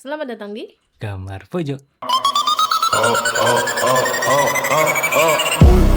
Selamat datang di Kamar Pojok.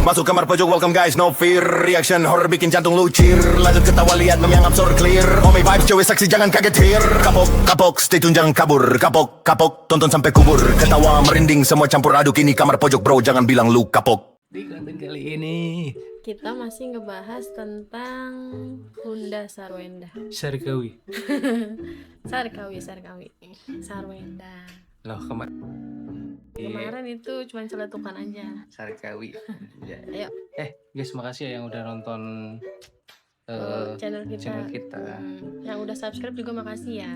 Masuk kamar pojok, welcome guys, no fear. Reaction horror bikin jantung lucir. Lanjut ketawa, lihat meme yang absurd clear. Homie vibes, cewek seksi, jangan kaget here. Kapok, kapok, stay tune jangan kabur. Kapok, kapok, tonton sampai kubur. Ketawa merinding, semua campur aduk. Ini kamar pojok bro, jangan bilang lu kapok. Di konten kali ini kita masih ngebahas tentang Hunda Sarwenda. Sarkawi. Sarkawi Sarwenda. Loh Kemarin itu cuma celetukan aja. Sarkawi. Ya. Ayo Guys, makasih ya yang udah nonton channel kita. Yang udah subscribe juga makasih ya.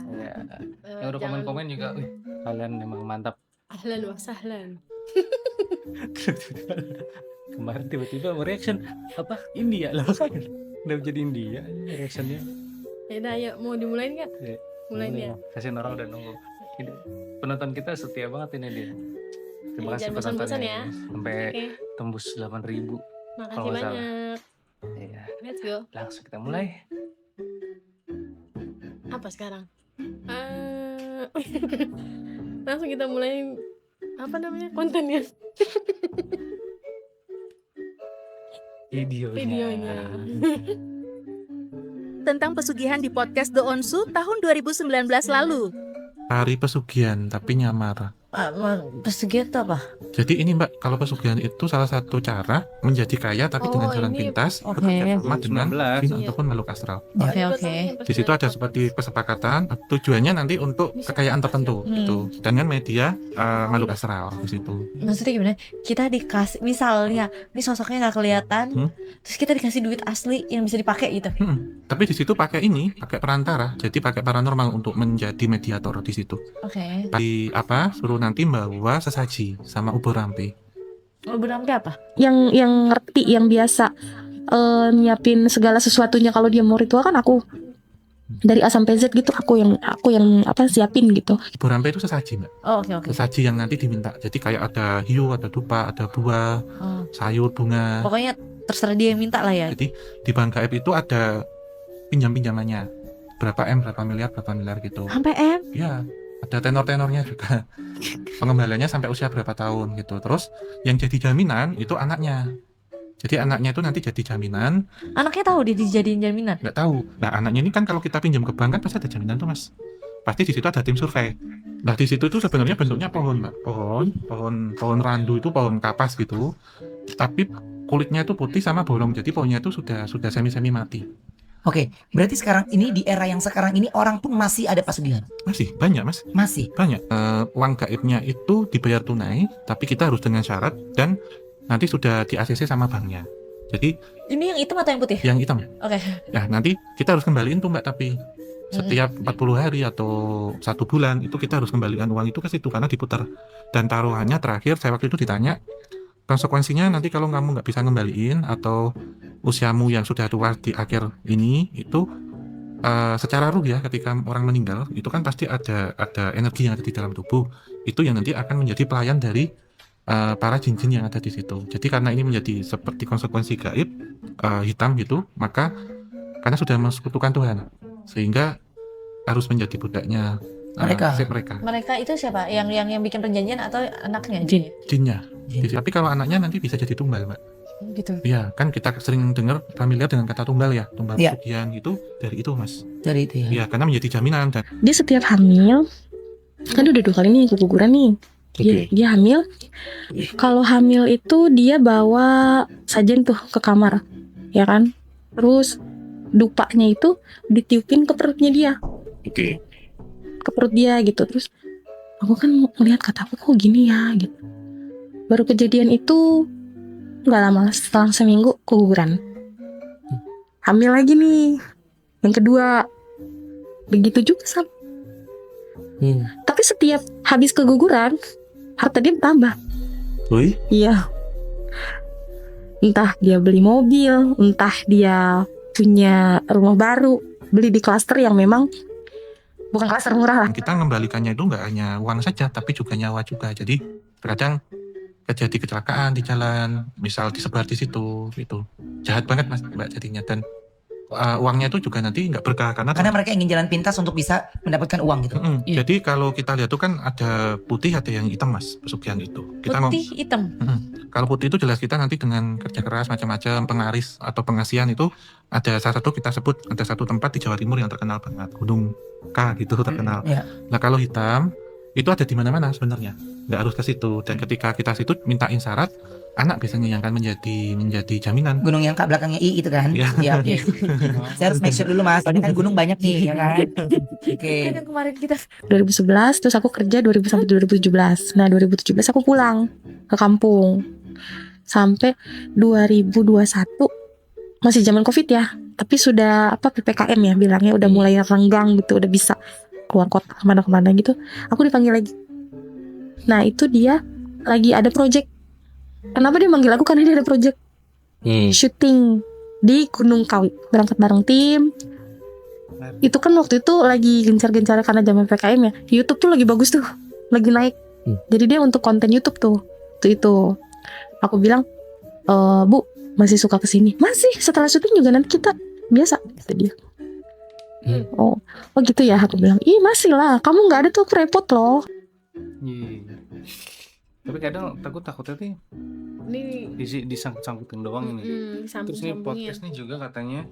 Yang udah komen-komen juga. Kalian memang mantap. Ahlan wa sahlan. Kemarin tiba-tiba reaction apa India lah kan udah jadi India reactionnya. Ya udah, ayo mau dimulain kan? Ya, Mulain ya. kasihin orang udah nunggu. Ini penonton kita setia banget ini dia. Terima kasih Jangan bosan-bosan penontonnya ya. sampai Oke, tembus 8.000. makasih Kalau nggak salah. banyak. Iya, Let's go. langsung kita mulai. Apa sekarang? Langsung kita mulai apa kontennya? Videonya. Tentang pesugihan di podcast The Onsu tahun 2019 lalu. Tari pesugihan tapi nyamar. Pesugihan itu apa? Jadi ini Mbak, kalau pesugihan itu salah satu cara menjadi kaya tapi dengan Oh, jalan ini- pintas, Oke. bekerjasama dengan 19. jin ataupun makhluk astral. Oke. Di situ ada seperti kesepakatan, tujuannya nanti untuk kekayaan tertentu gitu, dengan media makhluk astral di situ. Maksudnya gimana? Kita dikasih, misalnya, ini sosoknya nggak kelihatan, terus kita dikasih duit asli yang bisa dipakai gitu. Tapi di situ pakai perantara, jadi pakai paranormal untuk menjadi mediator di situ. Oke. Suruh nanti bawa sesaji sama ubur rampe. Berarti apa? yang ngerti, yang biasa nyiapin segala sesuatunya. Kalau dia mau ritual kan aku dari A sampai Z gitu, aku yang siapin gitu. Ubur rampe itu sesaji Mbak. Oh, oke. Sesaji yang nanti diminta. Jadi kayak ada hiu, ada dupa, ada buah, Oh. sayur, bunga. Pokoknya terserah dia yang minta lah ya. Jadi di bank gaib itu ada pinjamannya. Berapa miliar gitu. Sampai M. Ya, ada tenor-tenornya juga. Pengembaliannya sampai usia berapa tahun gitu. Terus yang jadi jaminan itu anaknya. Jadi anaknya itu nanti jadi jaminan, Anaknya tahu dia dijadiin jaminan. nggak tahu. Nah, anaknya ini kan kalau kita pinjam ke bank kan pasti ada jaminan tuh Mas. Pasti di situ ada tim survei. Nah, di situ tuh sebenarnya bentuknya pohon, Mbak. Pohon randu itu pohon kapas gitu. Tapi kulitnya itu putih sama bolong. Jadi pohonnya itu sudah semi mati. Oke, berarti sekarang ini di era yang sekarang ini orang pun masih ada pesugihan. Masih banyak, Mas. Masih. Banyak. Uang gaibnya itu dibayar tunai, tapi kita harus dengan syarat dan nanti sudah di ACC sama banknya. Jadi Ini yang hitam atau yang putih? yang hitam. Oke. Ya, nanti kita harus kembaliin tuh Mbak, tapi setiap 40 hari atau 1 bulan itu kita harus kembalikan uang itu ke situ karena diputar. Dan taruhannya terakhir saya waktu itu ditanya, konsekuensinya nanti kalau kamu nggak bisa ngembaliin atau usiamu yang sudah tua di akhir ini itu secara ruh ya, ketika orang meninggal itu kan pasti ada energi yang ada di dalam tubuh itu yang nanti akan menjadi pelayan dari para jin-jin yang ada di situ. Jadi karena ini menjadi seperti konsekuensi gaib hitam gitu, maka karena sudah mensekutukan Tuhan sehingga harus menjadi budaknya Mereka. mereka. Mereka itu siapa? Yang bikin perjanjian atau anaknya? Jin. Jinnya. Jin. Tapi kalau anaknya nanti bisa jadi tumbal, Mbak. Gitu. Iya, kan kita sering dengar familiar dengan kata tumbal ya, tumbal Iya. pesugihan gitu dari itu, Mas. Dari itu ya. Iya, karena menjadi jaminan dan Dia setiap hamil, kan udah 2 kali nih keguguran nih. Dia hamil. Kalau hamil itu dia bawa sajen tuh ke kamar, ya kan? Terus dupanya itu ditiupin ke perutnya dia. Oke. Ke perut dia gitu. Terus aku kan ngeliat, kataku kok gini ya gitu. Baru kejadian itu nggak lama, setelah seminggu keguguran. Hamil lagi nih, yang kedua. Begitu juga sama. Tapi setiap habis keguguran, harta dia bertambah. Woi, Iya. Entah dia beli mobil, entah dia punya rumah baru, beli di klaster yang memang bukan klaster murah lah. kita mengembalikannya itu nggak hanya uang saja, tapi juga nyawa juga. Jadi kadang terjadi kecelakaan di jalan, misal disebar di situ, itu jahat banget Mas Mbak jadinya. Dan uangnya itu juga nanti nggak berkah karena mereka ingin jalan pintas untuk bisa mendapatkan uang gitu. Iya. Jadi kalau kita lihat tuh kan ada putih ada yang hitam mas pesugihan itu. Kita Putih hitam. kalau putih itu jelas kita nanti dengan kerja keras macam-macam pengaris atau pengasihan itu ada salah satu kita sebut ada satu tempat di Jawa Timur yang terkenal banget Gunung K gitu terkenal. Iya. Nah kalau hitam itu ada di mana-mana sebenarnya nggak harus ke situ dan ketika kita situ mintain syarat anak biasanya yang akan menjadi jaminan. Gunung yang K belakangnya I itu kan? Iya. Iya, oke. Saya harus make sure dulu mas, soalnya kan gunung banyak nih, ya kan? Oke. Kan yang kemarin kita 2011 terus aku kerja 2000 sampai 2017. Nah 2017 aku pulang ke kampung sampai 2021 masih zaman Covid ya, tapi sudah PPKM ya bilangnya udah mulai renggang gitu, udah bisa keluar kota kemana-kemana gitu. Aku dipanggil lagi. Nah itu dia lagi ada project. Kenapa dia manggil aku? Karena dia ada project syuting di Gunung Kawi, berangkat bareng tim. Itu kan waktu itu lagi gencar-gencar karena zaman PPKM ya. YouTube tuh lagi bagus tuh, lagi naik. Jadi dia untuk konten YouTube tuh. Itu. Aku bilang, Bu, masih suka kesini? Masih. Setelah syuting juga nanti kita biasa. Kata dia. Oh gitu ya. Aku bilang, ih masih lah. Kamu nggak ada tuh aku repot loh. Iya. Tapi kadang takutnya nih Ini disangkut-sangkutin doang ini. Terus ini sambung-sambungin. podcast nih juga katanya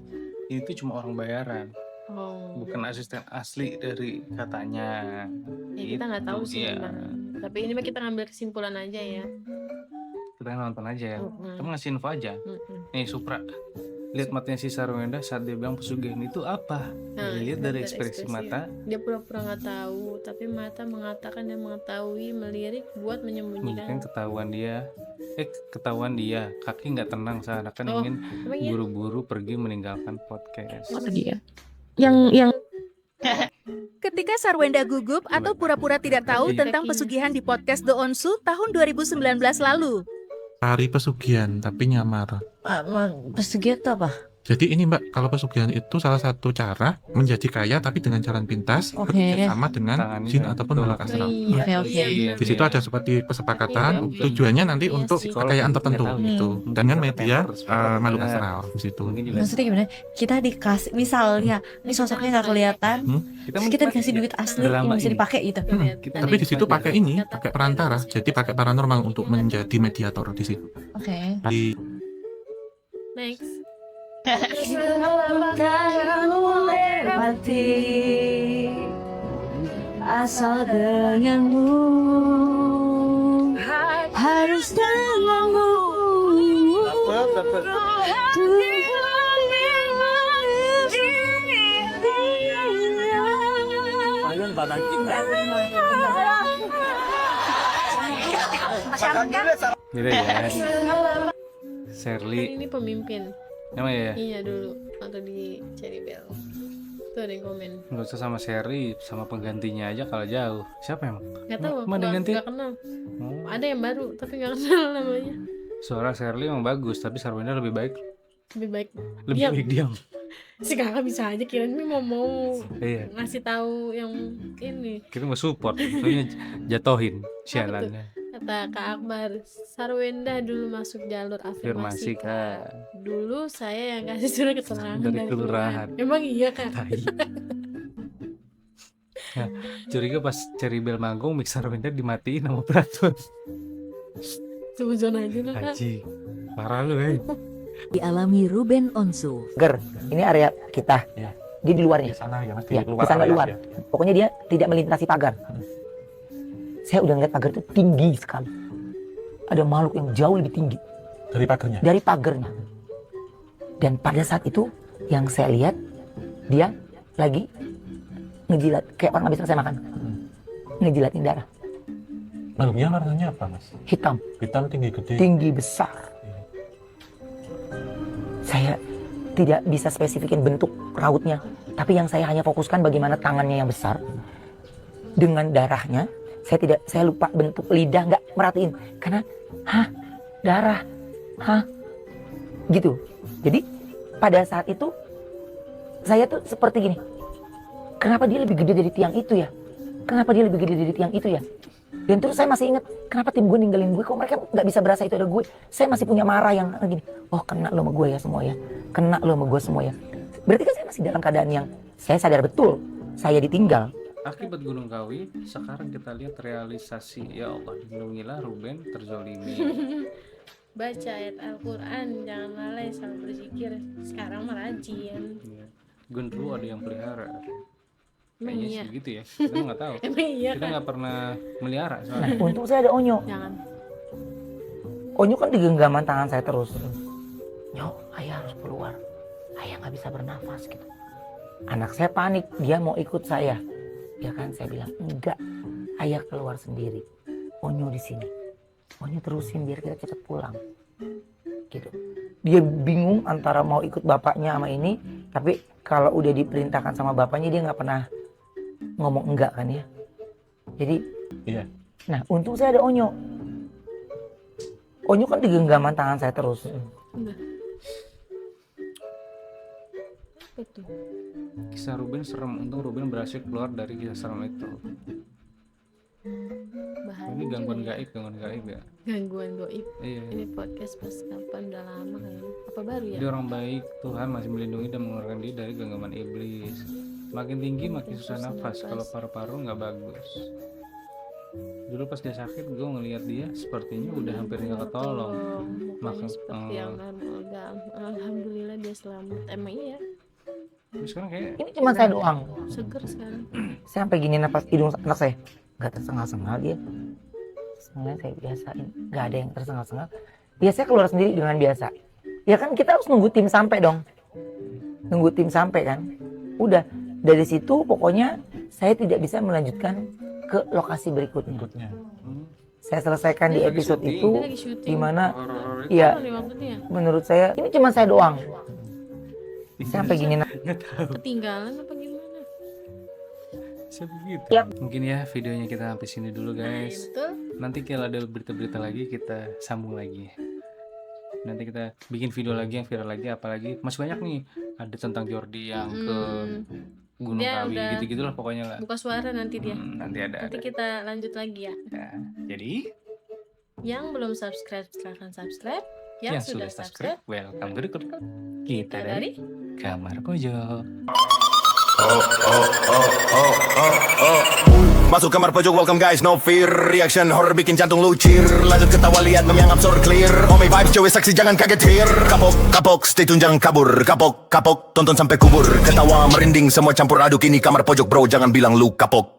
ini tuh cuma orang bayaran, Oh. bukan asisten asli dari katanya. Ya kita nggak tahu sih Iya. memang. Tapi ini mah kita ngambil kesimpulan aja ya. Kita nonton aja ya. Mm-mm. Kamu ngasih info aja. Mm-mm. Nih Supra, lihat matanya si Sarwenda saat dia bilang pesugihan itu apa? Nah, Dilihat dari ekspresi mata, dia pura-pura nggak tahu, tapi mata mengatakan dan mengetahui, melirik buat mungkin menyembunyikan. ketahuan dia, kaki nggak tenang seakan Oh, ingin Emang iya? buru-buru pergi meninggalkan podcast. Oh dia. Yang Ketika Sarwenda gugup atau pura-pura tidak tahu tentang pesugihan di podcast The Onsu tahun 2019 lalu. Tari pesugihan tapi nyamar. Pesugihan itu apa? Jadi ini Mbak, kalau pesugihan itu salah satu cara menjadi kaya tapi dengan jalan pintas Oke. bekerja sama dengan Tangannya jin itu. ataupun makhluk astral. Iya. Oke. Iya. Di situ ada seperti kesepakatan Iya. tujuannya nanti Iya untuk sih. kekayaan tertentu Psikolog gitu. mungkin. Dengan media Psikolog. makhluk astral di situ. Mungkin juga Maksudnya gimana? Kita dikasih misalnya, ini sosoknya nggak kelihatan, terus kita dikasih duit asli yang bisa dipakai gitu. Tapi di situ pakai ini, pakai perantara. Jadi pakai paranormal untuk menjadi mediator di situ. Oke. Di Next. Asal denganmu harus denganmu. beda ya. Kan Shirley, ini pemimpin. emang ya? Iya dulu waktu di Cherry Bell. Tuh ada yang komen. Nggak usah sama Sherry, sama penggantinya aja kalau jauh. Siapa emang? Gak tahu, Emang ada yang ganti? nggak kenal. Oh, Ada yang baru tapi nggak kenal namanya. suara Shirley emang bagus, tapi Sarwenda lebih baik. Lebih baik. Lebih Diam. baik diam. Si kakak bisa aja kirain ini mau Iya, ngasih tahu yang ini. kita mau support, soalnya jatohin sialannya. Kata Kak Akbar, Sarwenda dulu masuk jalur Afirmasi, afirmasi Kak. Kak. Dulu saya yang kasih surat keterangan Dari kelurahan. Emang iya Kak? Tai. Nah, curiga pas Cherry Bell manggung, mix Sarwenda dimatiin sama operator. Suzon aja lah Kak. Haji, parah lu Dialami Ruben Onsu. Ger, ini area kita. Ya. Dia di luarnya. sana ya Mas, Ya, di sana luar. Pokoknya dia tidak melintasi pagar. Saya udah ngeliat pagar itu tinggi sekali. Ada makhluk yang jauh lebih tinggi Dari pagarnya. dari pagarnya. Dan pada saat itu yang saya lihat dia lagi ngejilat kayak orang habis selesai makan. Ngejilatin darah Makhluknya warnanya apa Mas? hitam, Hitam tinggi gede. tinggi besar. Saya tidak bisa spesifikin bentuk rautnya, tapi yang saya hanya fokuskan bagaimana tangannya yang besar dengan darahnya. Saya lupa bentuk lidah, nggak merhatiin karena darah, gitu. Jadi pada saat itu saya tuh seperti gini, kenapa dia lebih gede dari tiang itu ya? Kenapa dia lebih gede dari tiang itu ya? Dan terus saya masih ingat, kenapa tim gue ninggalin gue, kok mereka nggak bisa berasa itu ada gue. Saya masih punya marah yang gini, oh kena lo sama gue ya semua ya, kena lo sama gue semua ya. Berarti kan saya masih dalam keadaan yang saya sadar betul saya ditinggal. Akibat Gunung Kawi, sekarang kita lihat realisasi. Ya Allah, lindungilah Ruben terzolimi. Baca ayat Al-Quran, jangan lalai selalu berzikir. Sekarang mah rajin. Ya. Gendru ada yang pelihara. Emang Kayaknya iya? sih gitu ya. Kita nggak tahu. Emang iya Kita kan? nggak pernah melihara Nah, soalnya. untung saya ada Onyo. Jangan. Onyo kan di genggaman tangan saya terus. Nyo, ayah harus keluar. Ayah nggak bisa bernafas gitu. Anak saya panik, dia mau ikut saya. Ya kan, saya bilang enggak. Ayah keluar sendiri. Onyo di sini. Onyo terusin biar kita cepat pulang. Gitu. Dia bingung antara mau ikut bapaknya sama ini, tapi kalau udah diperintahkan sama bapaknya dia nggak pernah ngomong enggak kan ya. Jadi, Iya. nah untung saya ada Onyo. Onyo kan di genggaman tangan saya terus. Udah. Betul. Kisah Ruben serem. Untung Ruben berhasil keluar dari kisah serem itu. Bahaya Ini gangguan juga ya. gaib ya. Gangguan goib. Iya. Ini podcast pas kapan? Udah lama kayaknya. Apa baru ya? Dia orang baik, Tuhan masih melindungi dan mengeluarkan dia dari genggaman iblis. Makin tinggi makin susah nafas. Kalau paru-paru nggak bagus. Dulu pas dia sakit, gue ngelihat dia sepertinya udah hampir nggak ketolong. Mukanya Maka- seperti yang normal. Alhamdulillah dia selamat. Emang iya. Terus sekarang kayak Ini cuma saya doang. Seger sekarang. Saya sampai gini napas hidung anak saya nggak tersengal-sengal dia. Sebenarnya saya biasain, nggak ada yang tersengal-sengal. Biasanya keluar sendiri dengan biasa. Ya kan kita harus nunggu tim sampai dong. Nunggu tim sampai kan. Udah dari situ pokoknya saya tidak bisa melanjutkan ke lokasi berikutnya. Saya selesaikan di Lagi episode syuting. itu Dia lagi syuting. di mana horor-horor itu iya Apa nih maksudnya? menurut saya ini cuma saya doang. Saya sampai gini Ketinggalan apa gimana? bisa begitu. Yap. Mungkin ya videonya kita sampai sini dulu Nah, guys. betul. Nanti kalau ada berita-berita lagi kita sambung lagi. Nanti kita bikin video lagi yang viral lagi, apalagi masih banyak nih. Ada tentang Jordi yang ke Gunung Dia Kawi udah gitu-gitu lah pokoknya lah. buka suara nanti dia. Nanti ada. Nanti kita lanjut lagi ya. Nah, jadi Yang belum subscribe silahkan subscribe. Yang, sudah subscribe welcome to the club. Kita kita dari dari Kamar Pojok. Masuk kamar pojok, welcome guys, no fear. Reaction horror bikin jantung lucir. Lanjut ketawa, lihat meme yang absurd clear. Homie vibes, cewek saksi jangan kaget here. Kapok, kapok, stay tune jangan kabur. Kapok, kapok, tonton sampai kubur. Ketawa merinding, semua campur aduk. Ini kamar pojok bro, jangan bilang lu kapok.